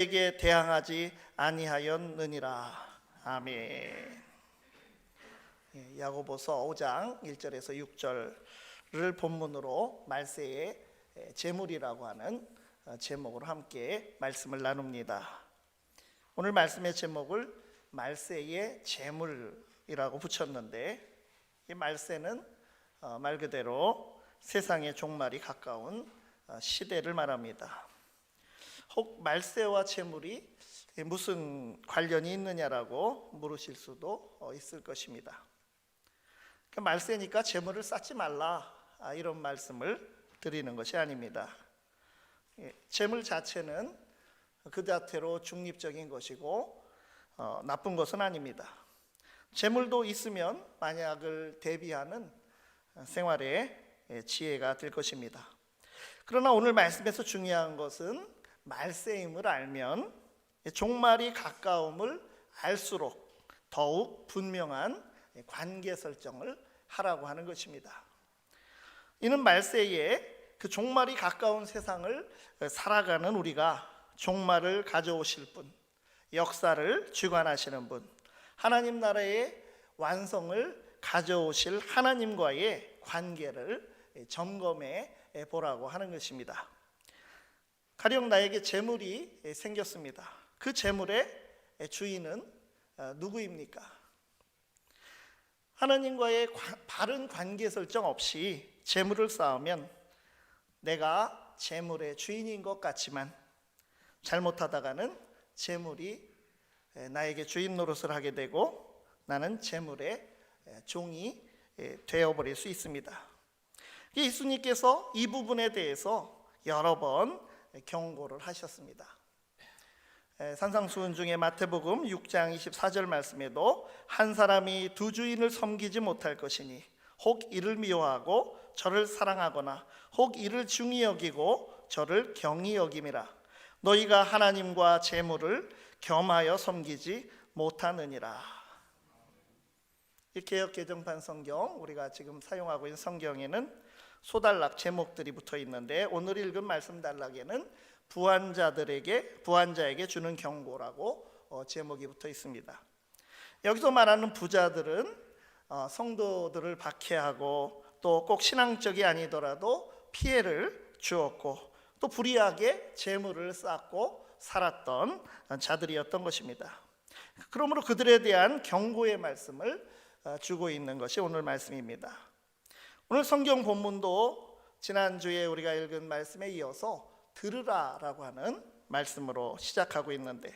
에게 대항하지 아니하였느니라. 아멘. 야고보서 5장 1절에서 6절을 본문으로 말세의 재물이라고 하는 제목으로 함께 말씀을 나눕니다. 오늘 말씀의 제목을 말세의 재물이라고 붙였는데, 이 말세는 말 그대로 세상의 종말이 가까운 시대를 말합니다. 혹 말세와 재물이 무슨 관련이 있느냐라고 물으실 수도 있을 것입니다. 말세니까 재물을 쌓지 말라, 이런 말씀을 드리는 것이 아닙니다. 재물 자체는 그 자체로 중립적인 것이고 나쁜 것은 아닙니다. 재물도 있으면 만약을 대비하는 생활의 지혜가 될 것입니다. 그러나 오늘 말씀에서 중요한 것은 말세임을 알면 종말이 가까움을 알수록 더욱 분명한 관계 설정을 하라고 하는 것입니다. 이는 말세에 그 종말이 가까운 세상을 살아가는 우리가 종말을 가져오실 분, 역사를 주관하시는 분, 하나님 나라의 완성을 가져오실 하나님과의 관계를 점검해 보라고 하는 것입니다. 가령 나에게 재물이 생겼습니다. 그 재물의 주인은 누구입니까? 하나님과의 바른 관계 설정 없이 재물을 쌓으면 내가 재물의 주인인 것 같지만 잘못하다가는 재물이 나에게 주인 노릇을 하게 되고 나는 재물의 종이 되어버릴 수 있습니다. 예수님께서 이 부분에 대해서 여러 번 경고를 하셨습니다. 산상수훈 중에 마태복음 6장 24절 말씀에도 한 사람이 두 주인을 섬기지 못할 것이니 혹 이를 미워하고 저를 사랑하거나 혹 이를 중히 여기고 저를 경히 여김이라. 너희가 하나님과 재물을 겸하여 섬기지 못하느니라. 이 개역 개정판 성경, 우리가 지금 사용하고 있는 성경에는 소단락 제목들이 붙어 있는데, 오늘 읽은 말씀 단락에는 부한자에게 주는 경고라고 제목이 붙어 있습니다. 여기서 말하는 부자들은 성도들을 박해하고 또 꼭 신앙적이 아니더라도 피해를 주었고 또 불의하게 재물을 쌓고 살았던 자들이었던 것입니다. 그러므로 그들에 대한 경고의 말씀을 주고 있는 것이 오늘 말씀입니다. 오늘 성경 본문도 지난주에 우리가 읽은 말씀에 이어서 들으라라고 하는 말씀으로 시작하고 있는데,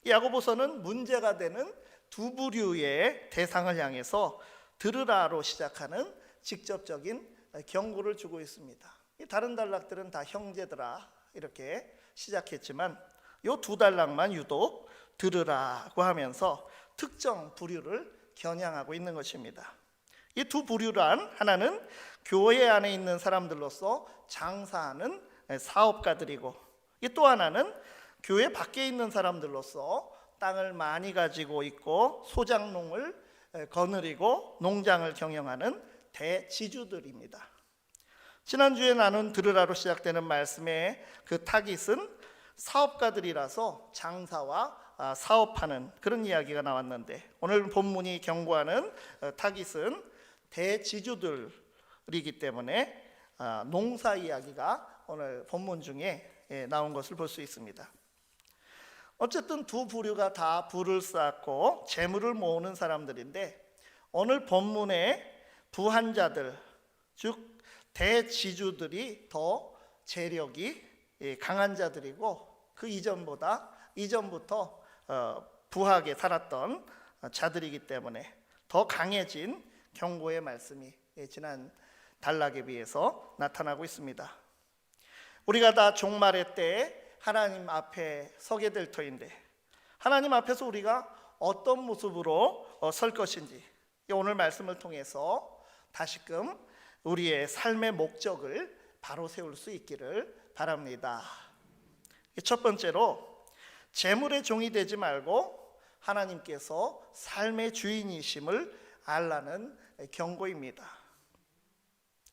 야고보서는 문제가 되는 두 부류의 대상을 향해서 들으라로 시작하는 직접적인 경고를 주고 있습니다. 다른 단락들은 다 형제들아 이렇게 시작했지만 이 두 단락만 유독 들으라고 하면서 특정 부류를 겨냥하고 있는 것입니다. 이 두 부류란, 하나는 교회 안에 있는 사람들로서 장사하는 사업가들이고, 또 하나는 교회 밖에 있는 사람들로서 땅을 많이 가지고 있고 소작농을 거느리고 농장을 경영하는 대지주들입니다. 지난주에 나눈 들으라로 시작되는 말씀의 그 타깃은 사업가들이라서 장사와 사업하는 그런 이야기가 나왔는데, 오늘 본문이 경고하는 타깃은 대지주들이기 때문에 농사 이야기가 오늘 본문 중에 나온 것을 볼 수 있습니다. 어쨌든 두 부류가 다 부를 쌓고 재물을 모으는 사람들인데, 오늘 본문의 부한자들, 즉 대지주들이 더 재력이 강한 자들이고 그 이전부터 부하게 살았던 자들이기 때문에 더 강해진 경고의 말씀이 지난 단락에 비해서 나타나고 있습니다. 우리가 다 종말의 때에 하나님 앞에 서게 될 터인데, 하나님 앞에서 우리가 어떤 모습으로 설 것인지 오늘 말씀을 통해서 다시금 우리의 삶의 목적을 바로 세울 수 있기를 바랍니다. 첫 번째로, 재물의 종이 되지 말고 하나님께서 삶의 주인이심을 알라는 경고입니다.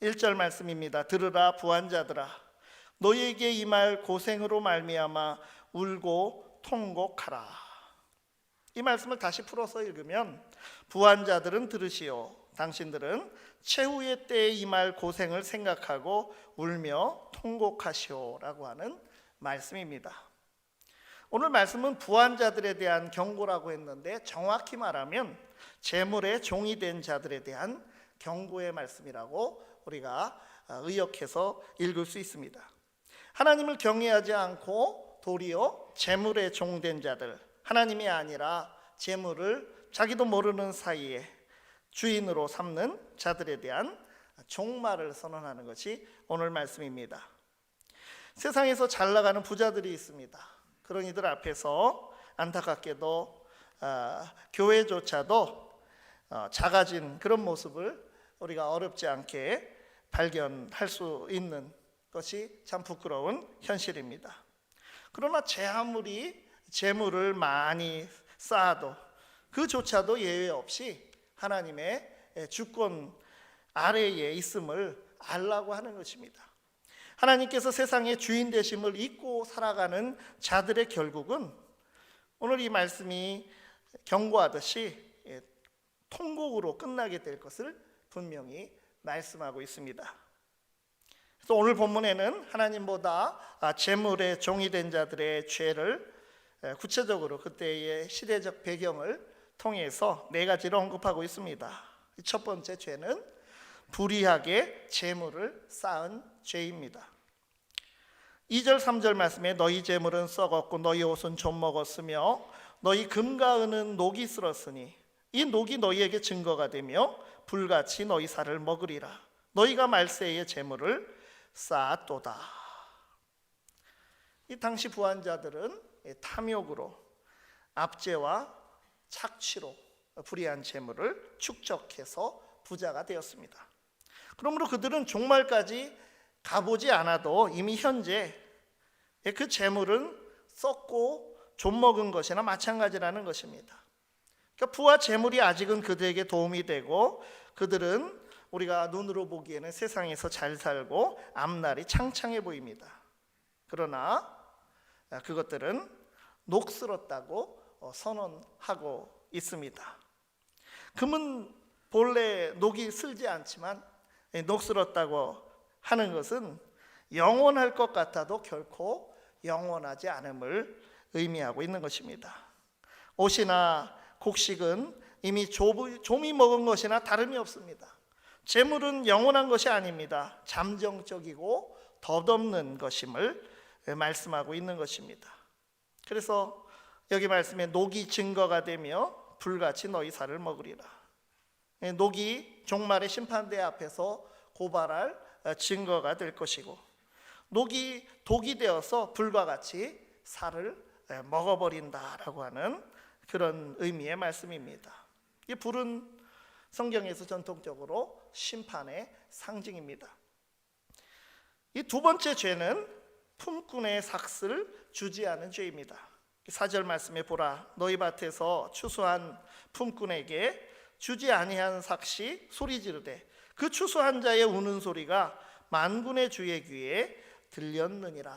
1절 말씀입니다. 들으라 부한자들아, 너희에게 이 말 고생으로 말미암아 울고 통곡하라. 이 말씀을 다시 풀어서 읽으면 부한 자들은 들으시오. 당신들은 최후의 때에 임할 고생을 생각하고 울며 통곡하시오라고 하는 말씀입니다. 오늘 말씀은 부한 자들에 대한 경고라고 했는데 정확히 말하면 재물의 종이 된 자들에 대한 경고의 말씀이라고 우리가 의역해서 읽을 수 있습니다. 하나님을 경외하지 않고 도리어 재물의 종된 자들, 하나님이 아니라 재물을 자기도 모르는 사이에 주인으로 삼는 자들에 대한 종말을 선언하는 것이 오늘 말씀입니다. 세상에서 잘 나가는 부자들이 있습니다. 그런 이들 앞에서 안타깝게도 교회조차도 작아진 그런 모습을 우리가 어렵지 않게 발견할 수 있는 것이 참 부끄러운 현실입니다. 그러나 제 아무리 재물을 많이 쌓아도 그조차도 예외 없이 하나님의 주권 아래에 있음을 알라고 하는 것입니다. 하나님께서 세상의 주인 되심을 잊고 살아가는 자들의 결국은 오늘 이 말씀이 경고하듯이 통곡으로 끝나게 될 것을 분명히 말씀하고 있습니다. 그래서 오늘 본문에는 하나님보다 재물의 종이 된 자들의 죄를 구체적으로 그때의 시대적 배경을 통해서 네 가지를 언급하고 있습니다. 첫 번째 죄는 불의하게 재물을 쌓은 죄입니다. 2절 3절 말씀에 너희 재물은 썩었고 너희 옷은 좀 먹었으며 너희 금과 은은 녹이 쓸었으니 이 녹이 너희에게 증거가 되며 불같이 너희 살을 먹으리라. 너희가 말세의 재물을 쌓았도다. 이 당시 부한자들은 탐욕으로 압제와 착취로 불의한 재물을 축적해서 부자가 되었습니다. 그러므로 그들은 종말까지 가보지 않아도 이미 현재 그 재물은 썩고 좀먹은 것이나 마찬가지라는 것입니다. 그러니까 부와 재물이 아직은 그들에게 도움이 되고 그들은 우리가 눈으로 보기에는 세상에서 잘 살고 앞날이 창창해 보입니다. 그러나 그것들은 녹슬었다고 선언하고 있습니다. 금은 본래 녹이 슬지 않지만 녹슬었다고 하는 것은 영원할 것 같아도 결코 영원하지 않음을 의미하고 있는 것입니다. 옷이나 곡식은 이미 좀이 먹은 것이나 다름이 없습니다. 재물은 영원한 것이 아닙니다. 잠정적이고 덧없는 것임을 말씀하고 있는 것입니다. 그래서 여기 말씀에 녹이 증거가 되며 불같이 너희 살을 먹으리라. 녹이 종말의 심판대 앞에서 고발할 증거가 될 것이고 녹이 독이 되어서 불과 같이 살을 먹어버린다라고 하는 그런 의미의 말씀입니다. 이 불은 성경에서 전통적으로 심판의 상징입니다. 이 두 번째 죄는 품꾼의 삭슬 주지 않은 죄입니다. 4절 말씀에 보라 너희 밭에서 추수한 품꾼에게 주지 아니한 삭시 소리 지르되 그 추수한 자의 우는 소리가 만군의 주의 귀에 들렸느니라.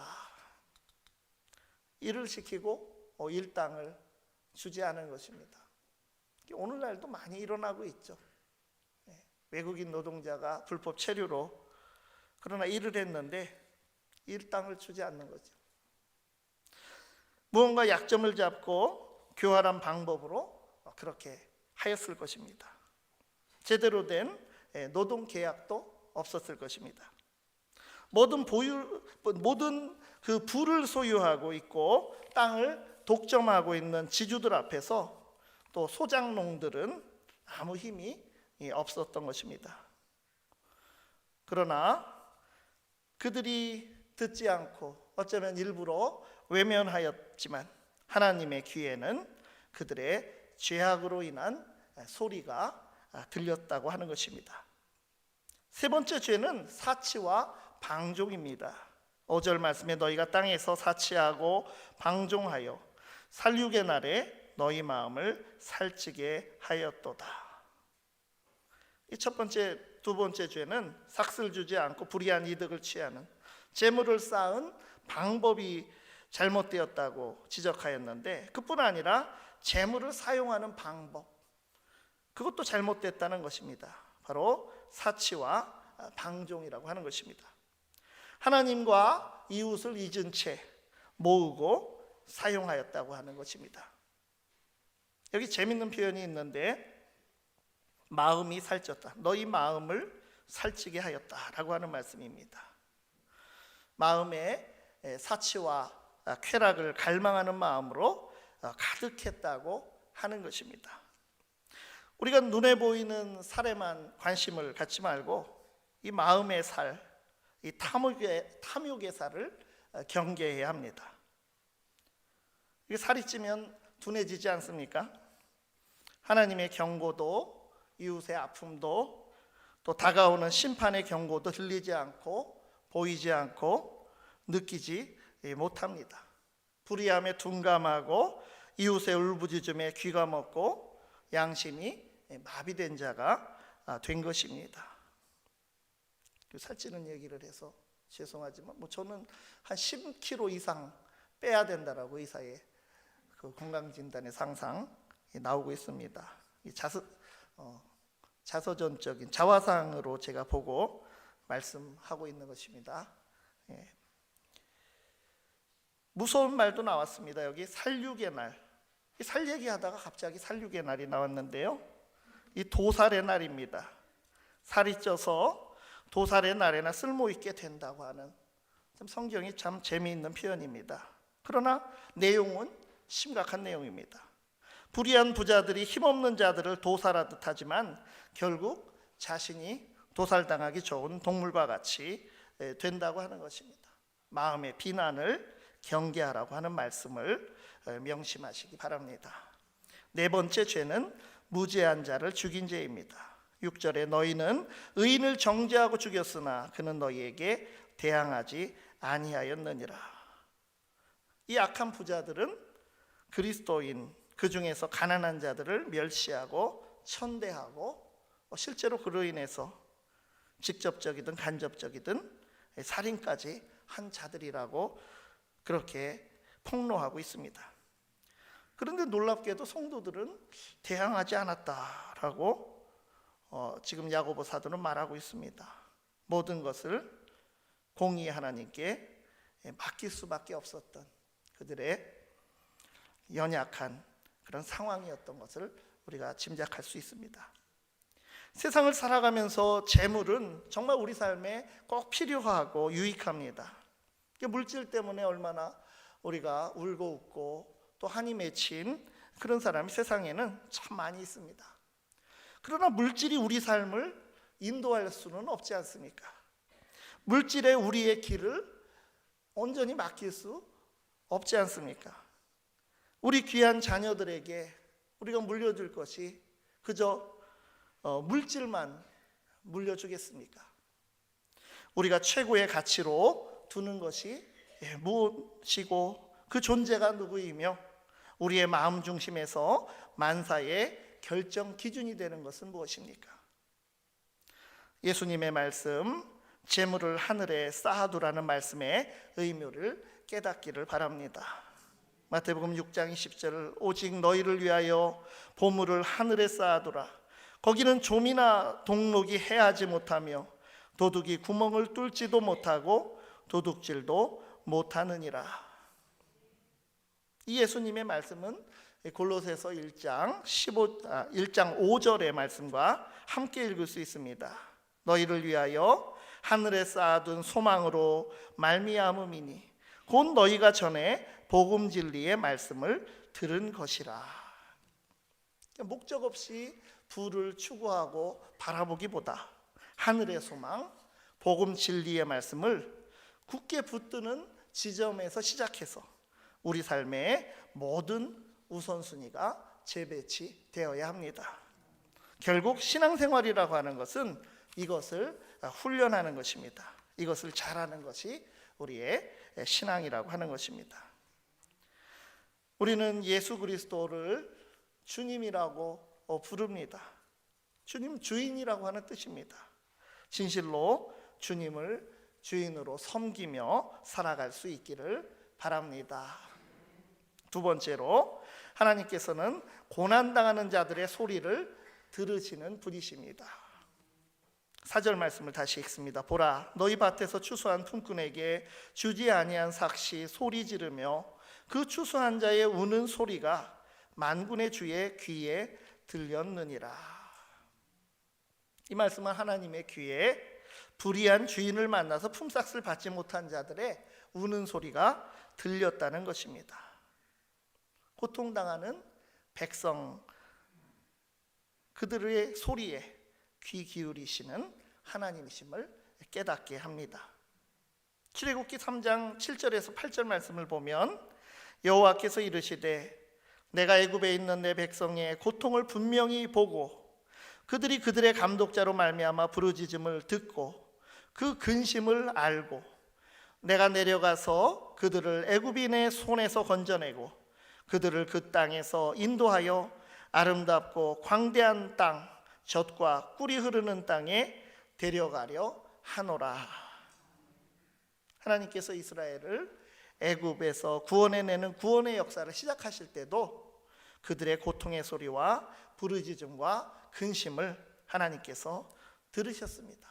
일을 시키고 일당을 주지 않은 것입니다. 오늘날도 많이 일어나고 있죠. 외국인 노동자가 불법 체류로 그러나 일을 했는데 일당을 주지 않는 거죠. 무언가 약점을 잡고 교활한 방법으로 그렇게 하였을 것입니다. 제대로 된 노동 계약도 없었을 것입니다. 모든 그 부를 소유하고 있고 땅을 독점하고 있는 지주들 앞에서 또 소장농들은 아무 힘이 없었던 것입니다. 그러나 그들이 듣지 않고 어쩌면 일부러 외면하였지만 하나님의 귀에는 그들의 죄악으로 인한 소리가 들렸다고 하는 것입니다. 세 번째 죄는 사치와 방종입니다. 5절 말씀에 너희가 땅에서 사치하고 방종하여 살육의 날에 너희 마음을 살찌게 하였도다. 이 첫 번째, 두 번째 죄는 삭슬 주지 않고 불의한 이득을 취하는 재물을 쌓은 방법이 잘못되었다고 지적하였는데, 그뿐 아니라 재물을 사용하는 방법, 그것도 잘못됐다는 것입니다. 바로 사치와 방종이라고 하는 것입니다. 하나님과 이웃을 잊은 채 모으고 사용하였다고 하는 것입니다. 여기 재밌는 표현이 있는데, 마음이 살쪘다, 너희 마음을 살찌게 하였다라고 하는 말씀입니다. 마음에 사치와 쾌락을 갈망하는 마음으로 가득했다고 하는 것입니다. 우리가 눈에 보이는 살에만 관심을 갖지 말고 이 마음의 살, 이 탐욕의 살을 경계해야 합니다. 이게 살이 찌면 둔해지지 않습니까? 하나님의 경고도, 이웃의 아픔도, 또 다가오는 심판의 경고도 들리지 않고 보이지 않고 느끼지 못합니다. 불의함에 둔감하고 이웃의 울부짖음에 귀가 먹고 양심이 마비된 자가 된 것입니다. 살찌는 얘기를 해서 죄송하지만 저는 한 10kg 이상 빼야 된다라고 의사의 그 건강진단에 항상 나오고 있습니다. 이 자서전적인 자화상으로 제가 보고 말씀하고 있는 것입니다. 무서운 말도 나왔습니다. 여기 살육의 날, 살 얘기하다가 갑자기 살육의 날이 나왔는데요, 이 도살의 날입니다. 살이 쪄서 도살의 날에나 쓸모있게 된다고 하는, 성경이 참 재미있는 표현입니다. 그러나 내용은 심각한 내용입니다. 불의한 부자들이 힘없는 자들을 도살하듯 하지만 결국 자신이 도살당하기 좋은 동물과 같이 된다고 하는 것입니다. 마음의 비난을 경계하라고 하는 말씀을 명심하시기 바랍니다. 네 번째 죄는 무죄한 자를 죽인 죄입니다. 6절에 너희는 의인을 정죄하고 죽였으나 그는 너희에게 대항하지 아니하였느니라. 이 악한 부자들은 그리스도인, 그 중에서 가난한 자들을 멸시하고 천대하고 실제로 그로 인해서 직접적이든 간접적이든 살인까지 한 자들이라고 그렇게 폭로하고 있습니다. 그런데 놀랍게도 성도들은 대항하지 않았다라고 지금 야고보 사도는 말하고 있습니다. 모든 것을 공의의 하나님께 맡길 수밖에 없었던 그들의 연약한 그런 상황이었던 것을 우리가 짐작할 수 있습니다. 세상을 살아가면서 재물은 정말 우리 삶에 꼭 필요하고 유익합니다. 물질 때문에 얼마나 우리가 울고 웃고 또 한이 맺힌 그런 사람이 세상에는 참 많이 있습니다. 그러나 물질이 우리 삶을 인도할 수는 없지 않습니까? 물질에 우리의 길을 온전히 맡길 수 없지 않습니까? 우리 귀한 자녀들에게 우리가 물려줄 것이 그저 물질만 물려주겠습니까? 우리가 최고의 가치로 두는 것이 무엇이고 그 존재가 누구이며 우리의 마음 중심에서 만사의 결정 기준이 되는 것은 무엇입니까? 예수님의 말씀, 재물을 하늘에 쌓아두라는 말씀의 의미를 깨닫기를 바랍니다. 마태복음 6장 20절, 오직 너희를 위하여 보물을 하늘에 쌓아두라. 거기는 좀이나 동록이 해하지 못하며 도둑이 구멍을 뚫지도 못하고 도둑질도 못하느니라. 이 예수님의 말씀은 골로새서 1장 5절의 말씀과 함께 읽을 수 있습니다. 너희를 위하여 하늘에 쌓아둔 소망으로 말미암음이니 곧 너희가 전에 복음 진리의 말씀을 들은 것이라. 목적 없이 부를 추구하고 바라보기보다 하늘의 소망, 복음 진리의 말씀을 굳게 붙드는 지점에서 시작해서 우리 삶의 모든 우선순위가 재배치되어야 합니다. 결국 신앙생활이라고 하는 것은 이것을 훈련하는 것입니다. 이것을 잘하는 것이 우리의 신앙이라고 하는 것입니다. 우리는 예수 그리스도를 주님이라고 부릅니다. 주님 주인이라고 하는 뜻입니다. 진실로 주님을 주인으로 섬기며 살아갈 수 있기를 바랍니다. 두 번째로 하나님께서는 고난당하는 자들의 소리를 들으시는 분이십니다. 4절 말씀을 다시 읽습니다. 보라, 너희 밭에서 추수한 품꾼에게 주지 아니한 삭시 소리 지르며 그 추수한 자의 우는 소리가 만군의 주의 귀에 들렸느니라. 이 말씀은 하나님의 귀에 불의한 주인을 만나서 품삯을 받지 못한 자들의 우는 소리가 들렸다는 것입니다. 고통당하는 백성, 그들의 소리에 귀 기울이시는 하나님이심을 깨닫게 합니다. 출애굽기 3장 7절에서 8절 말씀을 보면 여호와께서 이르시되 내가 애굽에 있는 내 백성의 고통을 분명히 보고 그들이 그들의 감독자로 말미암아 부르짖음을 듣고 그 근심을 알고 내가 내려가서 그들을 애굽인의 손에서 건져내고 그들을 그 땅에서 인도하여 아름답고 광대한 땅 젖과 꿀이 흐르는 땅에 데려가려 하노라. 하나님께서 이스라엘을 애굽에서 구원해내는 구원의 역사를 시작하실 때도 그들의 고통의 소리와 부르짖음과 근심을 하나님께서 들으셨습니다.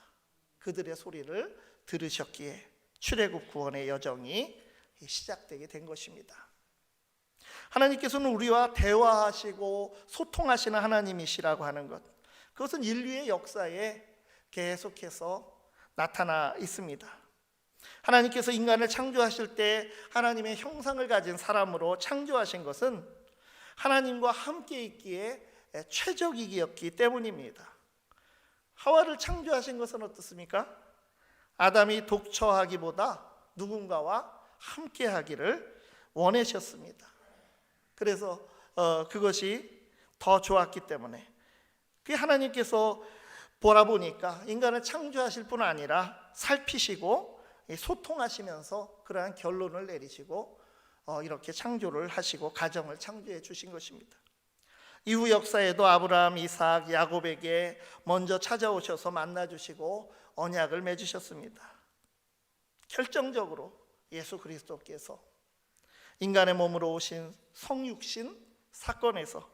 그들의 소리를 들으셨기에 출애굽 구원의 여정이 시작되게 된 것입니다. 하나님께서는 우리와 대화하시고 소통하시는 하나님이시라고 하는 것, 그것은 인류의 역사에 계속해서 나타나 있습니다. 하나님께서 인간을 창조하실 때 하나님의 형상을 가진 사람으로 창조하신 것은 하나님과 함께 있기에 최적이었기 때문입니다. 하와를 창조하신 것은 어떻습니까? 아담이 독처하기보다 누군가와 함께 하기를 원하셨습니다. 그래서 그것이 더 좋았기 때문에 그 하나님께서 보라보니까 인간을 창조하실 뿐 아니라 살피시고 소통하시면서 그러한 결론을 내리시고 이렇게 창조를 하시고 가정을 창조해 주신 것입니다. 이후 역사에도 아브라함, 이삭, 야곱에게 먼저 찾아오셔서 만나주시고 언약을 맺으셨습니다. 결정적으로 예수 그리스도께서 인간의 몸으로 오신 성육신 사건에서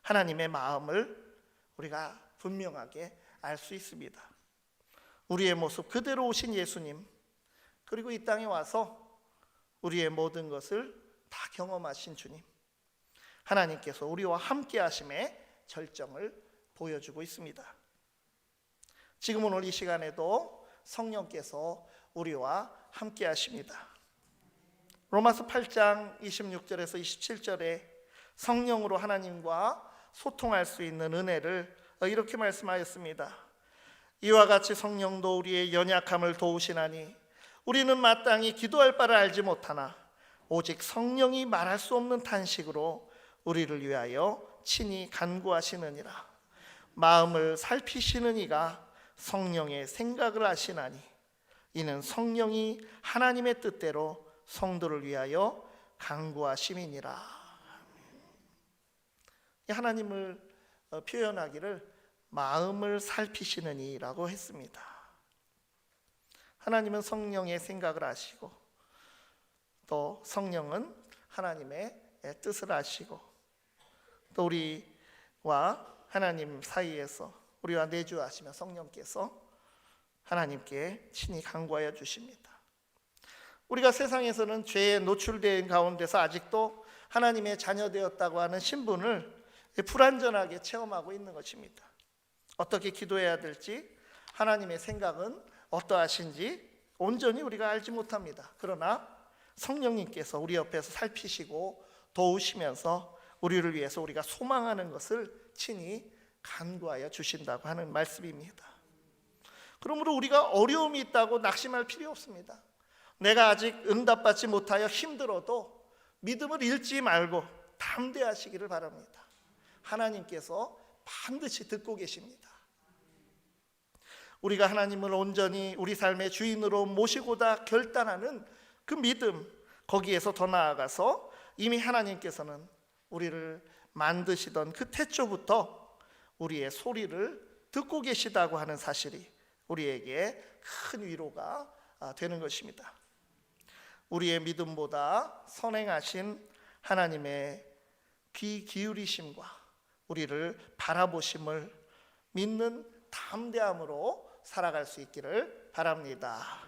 하나님의 마음을 우리가 분명하게 알 수 있습니다. 우리의 모습 그대로 오신 예수님, 그리고 이 땅에 와서 우리의 모든 것을 다 경험하신 주님, 하나님께서 우리와 함께 하심의 절정을 보여주고 있습니다. 지금 오늘 이 시간에도 성령께서 우리와 함께 하십니다. 로마서 8장 26절에서 27절에 성령으로 하나님과 소통할 수 있는 은혜를 이렇게 말씀하였습니다. 이와 같이 성령도 우리의 연약함을 도우시나니 우리는 마땅히 기도할 바를 알지 못하나 오직 성령이 말할 수 없는 탄식으로 우리를 위하여 친히 간구하시느니라. 마음을 살피시는 이가 성령의 생각을 아시나니 이는 성령이 하나님의 뜻대로 성도를 위하여 간구하심이니라. 하나님을 표현하기를 마음을 살피시는 이라고 했습니다. 하나님은 성령의 생각을 아시고 또 성령은 하나님의 뜻을 아시고 또 우리와 하나님 사이에서 우리와 내주하시며 성령께서 하나님께 친히 간구하여 주십니다. 우리가 세상에서는 죄에 노출된 가운데서 아직도 하나님의 자녀되었다고 하는 신분을 불완전하게 체험하고 있는 것입니다. 어떻게 기도해야 될지, 하나님의 생각은 어떠하신지 온전히 우리가 알지 못합니다. 그러나 성령님께서 우리 옆에서 살피시고 도우시면서 우리를 위해서 우리가 소망하는 것을 친히 간구하여 주신다고 하는 말씀입니다. 그러므로 우리가 어려움이 있다고 낙심할 필요 없습니다. 내가 아직 응답받지 못하여 힘들어도 믿음을 잃지 말고 담대하시기를 바랍니다. 하나님께서 반드시 듣고 계십니다. 우리가 하나님을 온전히 우리 삶의 주인으로 모시고다 결단하는 그 믿음, 거기에서 더 나아가서 이미 하나님께서는 우리를 만드시던 그 태초부터 우리의 소리를 듣고 계시다고 하는 사실이 우리에게 큰 위로가 되는 것입니다. 우리의 믿음보다 선행하신 하나님의 귀 기울이심과 우리를 바라보심을 믿는 담대함으로 살아갈 수 있기를 바랍니다.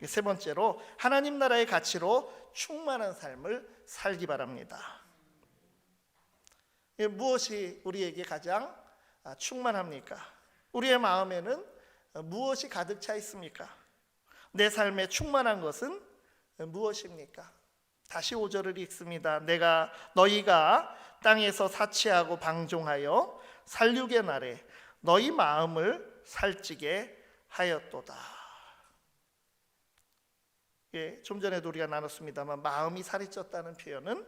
세 번째로 하나님 나라의 가치로 충만한 삶을 살기 바랍니다. 무엇이 우리에게 가장 충만합니까? 우리의 마음에는 무엇이 가득 차 있습니까? 내 삶에 충만한 것은 무엇입니까? 다시 5절을 읽습니다. 너희가 땅에서 사치하고 방종하여 살육의 날에 너희 마음을 살찌게 하였도다. 좀 전에도 우리가 나눴습니다만 마음이 살이 쪘다는 표현은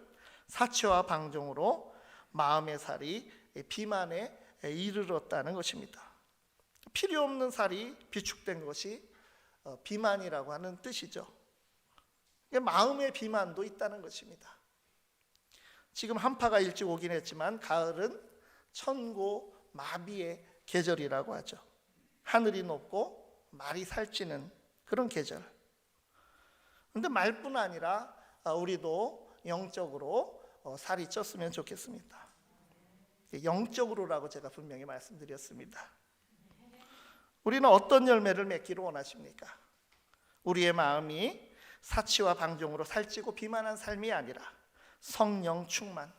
사치와 방종으로 마음의 살이 비만에 이르렀다는 것입니다. 필요 없는 살이 비축된 것이 비만이라고 하는 뜻이죠. 마음의 비만도 있다는 것입니다. 지금 한파가 일찍 오긴 했지만 가을은 천고 마비의 계절이라고 하죠. 하늘이 높고 말이 살찌는 그런 계절. 그런데 말뿐 아니라 우리도 영적으로 살이 쪘으면 좋겠습니다. 영적으로라고 제가 분명히 말씀드렸습니다. 우리는 어떤 열매를 맺기를 원하십니까? 우리의 마음이 사치와 방종으로 살찌고 비만한 삶이 아니라 성령 충만,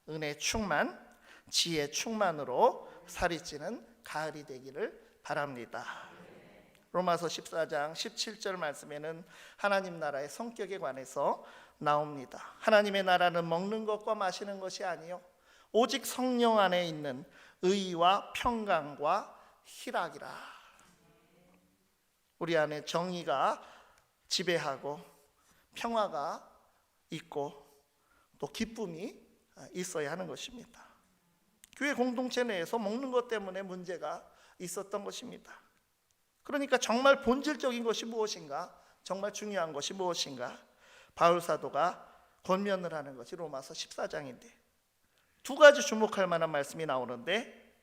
은혜 충만, 지혜 충만으로 살이 찌는 가을이 되기를 바랍니다. 로마서 14장 17절 말씀에는 하나님 나라의 성격에 관해서 나옵니다. 하나님의 나라는 먹는 것과 마시는 것이 아니요 오직 성령 안에 있는 의와 평강과 희락이라. 우리 안에 정의가 지배하고 평화가 있고 또 기쁨이 있어야 하는 것입니다. 교회 공동체 내에서 먹는 것 때문에 문제가 있었던 것입니다. 그러니까 정말 본질적인 것이 무엇인가, 정말 중요한 것이 무엇인가, 바울 사도가 권면을 하는 것이 로마서 14장인데 두 가지 주목할 만한 말씀이 나오는데,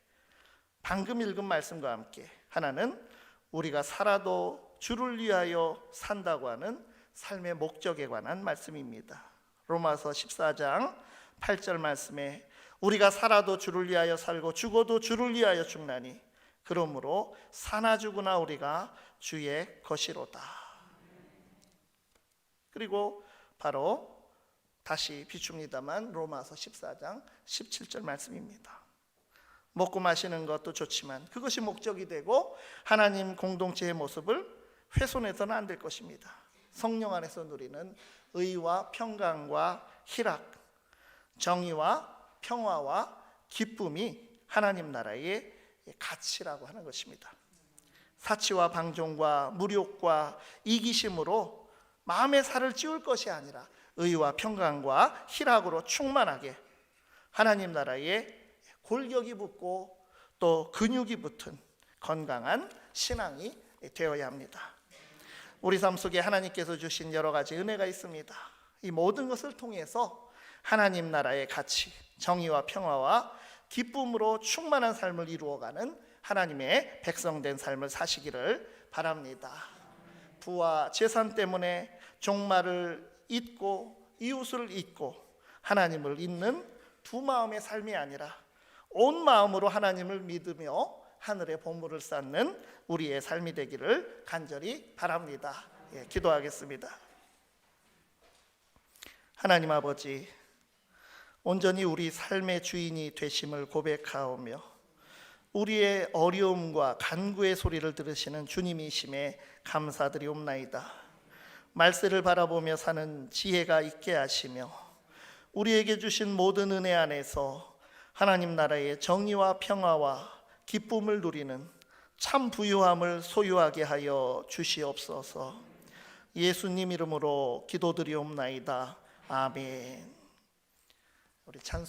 방금 읽은 말씀과 함께 하나는 우리가 살아도 주를 위하여 산다고 하는 삶의 목적에 관한 말씀입니다. 로마서 14장 8절 말씀에 우리가 살아도 주를 위하여 살고 죽어도 주를 위하여 죽나니 그러므로 사나 죽으나 우리가 주의 것이로다. 그리고 바로 다시 비춥니다만 로마서 14장 17절 말씀입니다. 먹고 마시는 것도 좋지만 그것이 목적이 되고 하나님 공동체의 모습을 훼손해서는 안 될 것입니다. 성령 안에서 누리는 의와 평강과 희락, 정의와 평화와 기쁨이 하나님 나라의 가치라고 하는 것입니다. 사치와 방종과 무욕과 이기심으로 마음의 살을 찌울 것이 아니라 의와 평강과 희락으로 충만하게 하나님 나라의 골격이 붙고 또 근육이 붙은 건강한 신앙이 되어야 합니다. 우리 삶 속에 하나님께서 주신 여러 가지 은혜가 있습니다. 이 모든 것을 통해서 하나님 나라의 가치, 정의와 평화와 기쁨으로 충만한 삶을 이루어가는 하나님의 백성된 삶을 사시기를 바랍니다. 부와 재산 때문에 종말을 잊고 이웃을 잊고 하나님을 잊는 두 마음의 삶이 아니라 온 마음으로 하나님을 믿으며 하늘의 보물을 쌓는 우리의 삶이 되기를 간절히 바랍니다. 기도하겠습니다. 하나님 아버지, 온전히 우리 삶의 주인이 되심을 고백하오며 우리의 어려움과 간구의 소리를 들으시는 주님이심에 감사드리옵나이다. 말세를 바라보며 사는 지혜가 있게 하시며 우리에게 주신 모든 은혜 안에서 하나님 나라의 정의와 평화와 기쁨을 누리는 참 부유함을 소유하게 하여 주시옵소서. 예수님 이름으로 기도드리옵나이다. 아멘. 우리 찬송